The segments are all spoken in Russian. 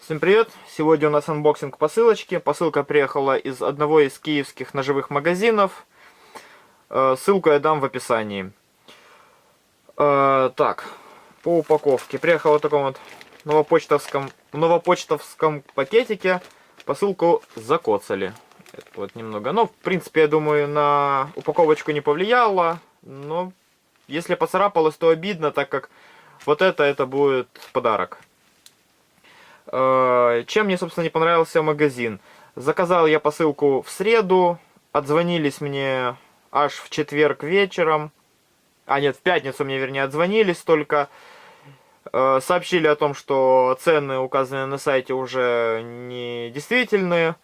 Всем привет! Сегодня у нас анбоксинг посылочки. Посылка приехала из одного из киевских ножевых магазинов. Ссылку я дам в описании. Так, по упаковке. Приехала в таком вот новопочтовском пакетике. Посылку закоцали. Это вот немного. Но, в принципе, я думаю, на упаковочку не повлияло. Но если поцарапалось, то обидно, так как вот это будет подарок. Чем мне, собственно, не понравился магазин? Заказал я посылку в среду, отзвонились мне аж в четверг вечером. А нет, в пятницу мне, вернее, отзвонились только. Сообщили о том, что цены, указанные на сайте, уже не действительные.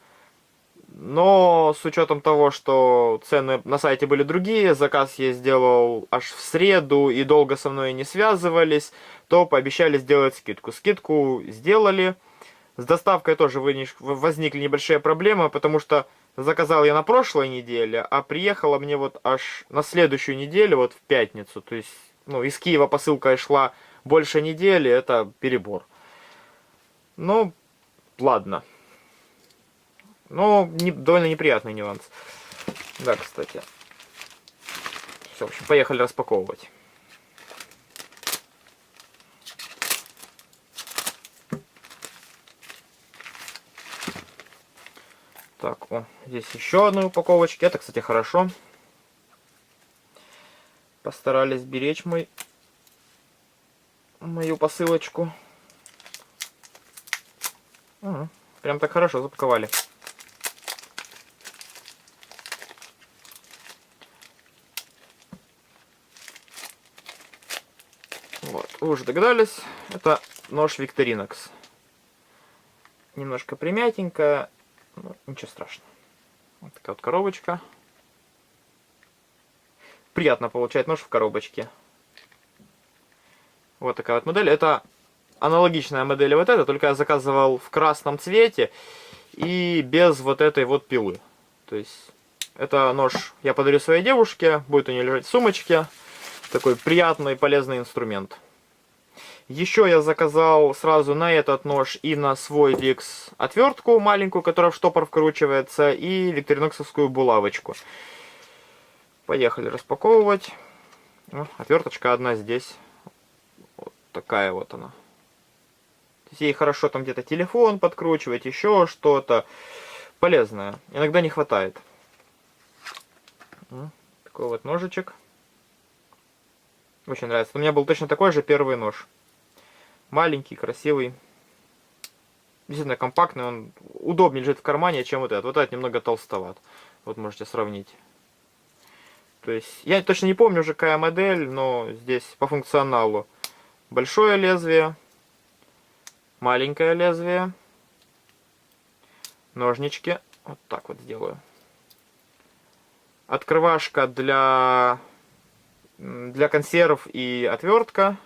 Но с учетом того, что цены на сайте были другие, заказ я сделал аж в среду и долго со мной не связывались, то пообещали сделать скидку. Скидку сделали. С доставкой тоже возникли небольшие проблемы, потому что заказал я на прошлой неделе, а приехала мне вот аж на следующую неделю, вот в пятницу. То есть, ну, из Киева посылка шла больше недели, это перебор. Ну, ладно. Но довольно неприятный нюанс. Да, кстати. Все, в общем, поехали распаковывать. Так, о, здесь еще одна упаковочка. Это, кстати, хорошо. Постарались беречь мою посылочку. Прям так хорошо запаковали. Вот, вы уже догадались, это нож Victorinox. Немножко примятенькая, но ничего страшного. Вот такая вот коробочка. Приятно получать нож в коробочке. Вот такая вот модель. Это аналогичная модель вот эта, только я заказывал в красном цвете и без вот этой вот пилы. То есть, это нож я подарю своей девушке, будет у нее лежать в сумочке. Такой приятный и полезный инструмент. Еще я заказал сразу на этот нож и на свой Vicks отвертку маленькую, которая в штопор вкручивается, и викториноксовскую булавочку. Поехали распаковывать. Отверточка одна здесь. Вот такая вот она. Ей хорошо там где-то телефон подкручивать, еще что-то. Полезное. Иногда не хватает. Такой вот ножичек. Очень нравится. У меня был точно такой же первый нож. Маленький, красивый. Действительно компактный. Он удобнее лежит в кармане, чем вот этот. Вот этот немного толстоват. Вот можете сравнить. То есть, я точно не помню уже какая модель, но здесь по функционалу. Большое лезвие. Маленькое лезвие. Ножнички. Вот так вот сделаю. Открывашка для консерв и отвертка.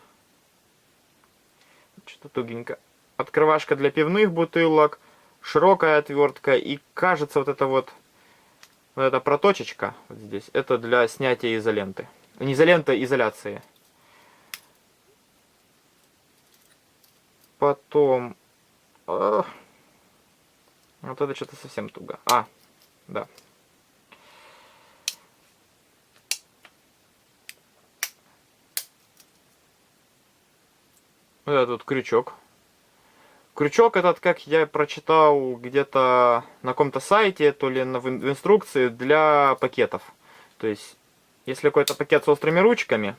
Что-то тугенько. Открывашка для пивных бутылок. Широкая отвертка. И кажется, вот эта проточечка вот здесь, это для снятия изоленты. Не изоленты, изоляции. Потом... вот это что-то совсем туго. Да. Вот этот вот крючок. Крючок этот, как я прочитал где-то на каком-то сайте, то ли в инструкции, для пакетов. То есть, если какой-то пакет с острыми ручками,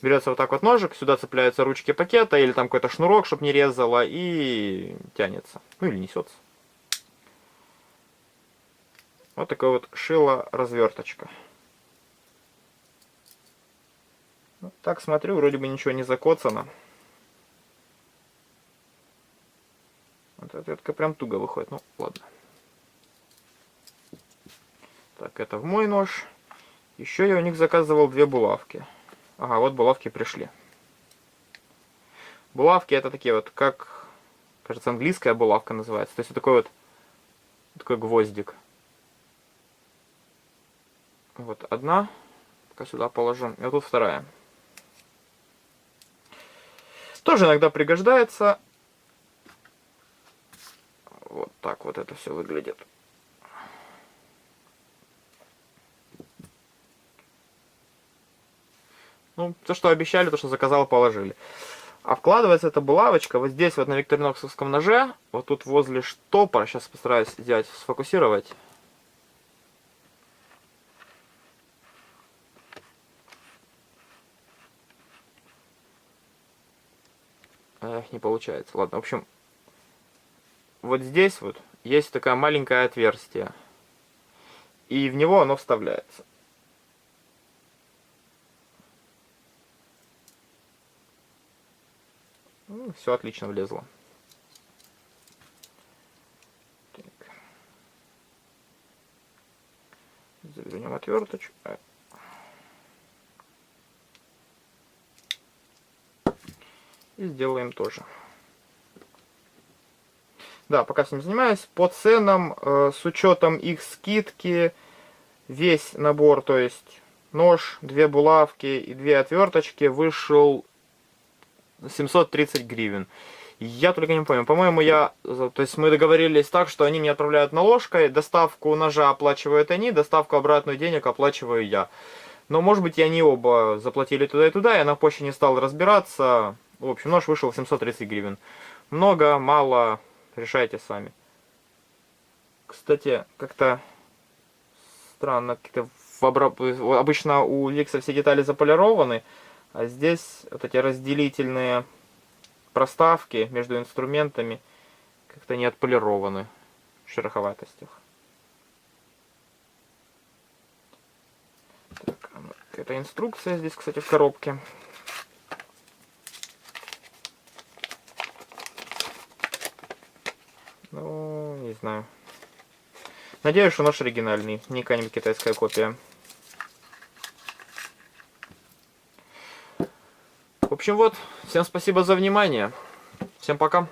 берется вот так вот ножик, сюда цепляются ручки пакета, или там какой-то шнурок, чтобы не резало, и тянется. Ну или несется. Вот такая вот шило-разверточка. Так смотрю, вроде бы ничего не закоцано. Вот отвертка прям туго выходит. Ну, ладно. Так, это в мой нож. Еще я у них заказывал 2 булавки. Ага, вот булавки пришли. Булавки это такие вот, как, кажется, английская булавка называется. То есть вот такой гвоздик. Вот одна. Пока сюда положу. И вот тут вторая. Тоже иногда пригождается. так вот это все выглядит. Ну, то, что обещали, то, что заказал, положили. А вкладывается эта булавочка вот здесь вот на викториноксовском ноже, вот тут возле штопора. Сейчас постараюсь сделать, сфокусировать. Эх, не получается. Ладно, в общем, вот здесь вот есть такое маленькое отверстие. И в него оно вставляется. Ну, все отлично влезло. Так. Завернем отверточку. И сделаем тоже. Да, пока с ним занимаюсь. По ценам, с учетом их скидки, весь набор, то есть нож, 2 булавки и 2 отверточки, вышел 730 гривен. Я только не помню. По-моему, то есть мы договорились так, что они мне отправляют наложкой, доставку ножа оплачивают они, доставку обратную денег оплачиваю я. Но, может быть, и они оба заплатили туда и туда, я на почте не стал разбираться. В общем, нож вышел 730 гривен. Много, мало, решайте сами. Кстати, как-то странно, обычно у Викса все детали заполированы, а здесь вот эти разделительные проставки между инструментами как-то не отполированы в шероховатостях. Так, это инструкция здесь, кстати, в коробке. Ну, не знаю. Надеюсь, что нож оригинальный, не какая-нибудь китайская копия. В общем, вот. Всем спасибо за внимание. Всем пока.